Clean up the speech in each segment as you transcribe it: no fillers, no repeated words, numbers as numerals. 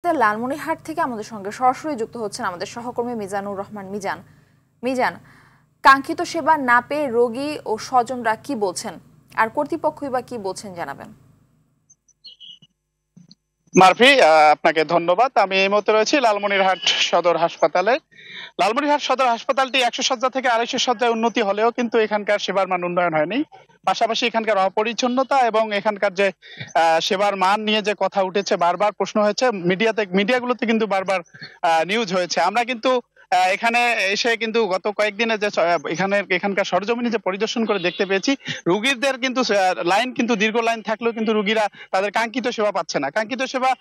মুহূর্তে লালমনিরহাট থেকে আমাদের সঙ্গে সরাসরি যুক্ত হচ্ছেন আমাদের সহকর্মী মিজানুর রহমান মিজান। মিজান, কাঙ্ক্ষিত সেবা না পেয়ে রোগী ও স্বজনরা কি বলছেন, আর কর্তৃপক্ষই বা কি বলছেন জানাবেন। মারফি, আপনাকে ধন্যবাদ। আমি এই মুহূর্তে রয়েছি লালমনিরহাট সদর হাসপাতালে। লালমনিরহাট সদর হাসপাতালটি 100 শয্যা থেকে 250 শয্যায় উন্নতি হলেও কিন্তু এখানকার সেবার মান উন্নয়ন হয়নি। পাশাপাশি এখানকার অপরিচ্ছন্নতা এবং এখানকার যে সেবার মান নিয়ে যে কথা উঠেছে, বারবার প্রশ্ন হয়েছে, মিডিয়াগুলোতে কিন্তু বারবার নিউজ হয়েছে। আমরা কিন্তু এখানে এসে কিন্তু গত কয়েকদিনে যে এখানকার সরজমিনে যে পরিদর্শন করে দেখতে পেয়েছি, রুগীদের কিন্তু লাইন কিন্তু দীর্ঘ লাইন থাকলেও কিন্তু রুগীরা তাদের কাঙ্ক্ষিত সেবা পাচ্ছে না। কাঙ্ক্ষিত সেবা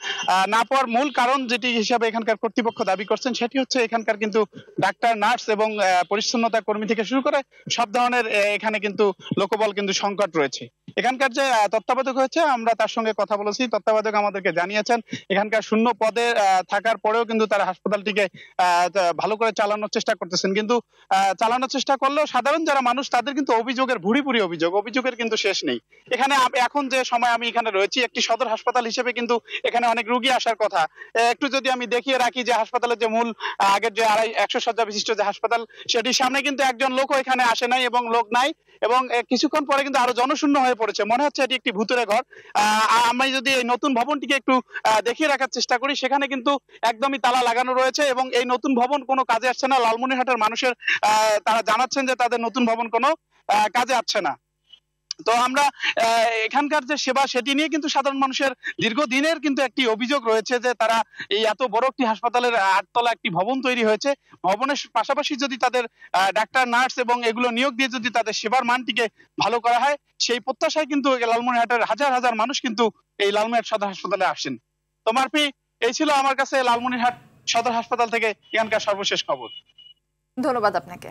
না পাওয়ার মূল কারণ যেটি হিসাবে এখানকার কর্তৃপক্ষ দাবি করছেন, সেটি হচ্ছে এখানকার কিন্তু ডাক্তার, নার্স এবং পরিচ্ছন্নতা কর্মী থেকে শুরু করে সব ধরনের এখানে কিন্তু লোকবল কিন্তু সংকট রয়েছে। এখানকার যে তত্ত্বাবধায়ক হয়েছে, আমরা তার সঙ্গে কথা বলেছি। তত্ত্বাবধায়ক আমাদেরকে জানিয়েছেন এখানকার শূন্য পদে থাকার পরেও কিন্তু তারা হাসপাতালটিকে ভালো করে চালানোর চেষ্টা করতেছেন, কিন্তু চালানোর চেষ্টা করলেও সাধারণ যারা মানুষ তাদের কিন্তু অভিযোগের ভুরি অভিযোগের কিন্তু শেষ নেই। এখানে এখন যে সময় আমি এখানে রয়েছি, একটি সদর হাসপাতাল হিসেবে কিন্তু এখানে অনেক রুগী আসার কথা। একটু যদি আমি দেখিয়ে রাখি যে হাসপাতালের যে মূল আগের যে 100 শয্যা বিশিষ্ট যে হাসপাতাল, সেটির সামনে কিন্তু একজন লোকও এখানে আসে নাই এবং লোক নাই, এবং কিছুক্ষণ পরে কিন্তু আরো জনশূন্য হয়ে পড়েছে। মনে হচ্ছে এটি একটি ভূতুড়ে ঘর। আমি যদি এই নতুন ভবনটিকে একটু দেখিয়ে রাখার চেষ্টা করি, সেখানে কিন্তু একদমই তালা লাগানো রয়েছে এবং এই নতুন ভবন কোনো কাজে আসছে না। লালমনিরহাটের মানুষের তারা জানাচ্ছেন যে তাদের নতুন ভবন কোনো কাজে আসছে না। তো আমরা এখানকার যে সেবা, সেটি নিয়ে কিন্তু সাধারণ মানুষের দীর্ঘদিনের কিন্তু একটি অভিযোগ রয়েছে যে তারা এই এত বড় একটি হাসপাতালের 8তলা একটি ভবন তৈরি হয়েছে, ভবনের পাশাপাশি যদি তাদের ডাক্তার, নার্স এবং এগুলো নিয়োগ দিয়ে যদি তাদের সেবার মানটিকে ভালো করা হয়, সেই প্রত্যাশায় কিন্তু লালমনিরহাটের হাজার হাজার মানুষ কিন্তু এই লালমনিরহাট সদর হাসপাতালে আসেন। তো মারফি, এই ছিল আমার কাছে লালমনিরহাট সদর হাসপাতাল থেকে এখানকার সর্বশেষ খবর। ধন্যবাদ আপনাকে।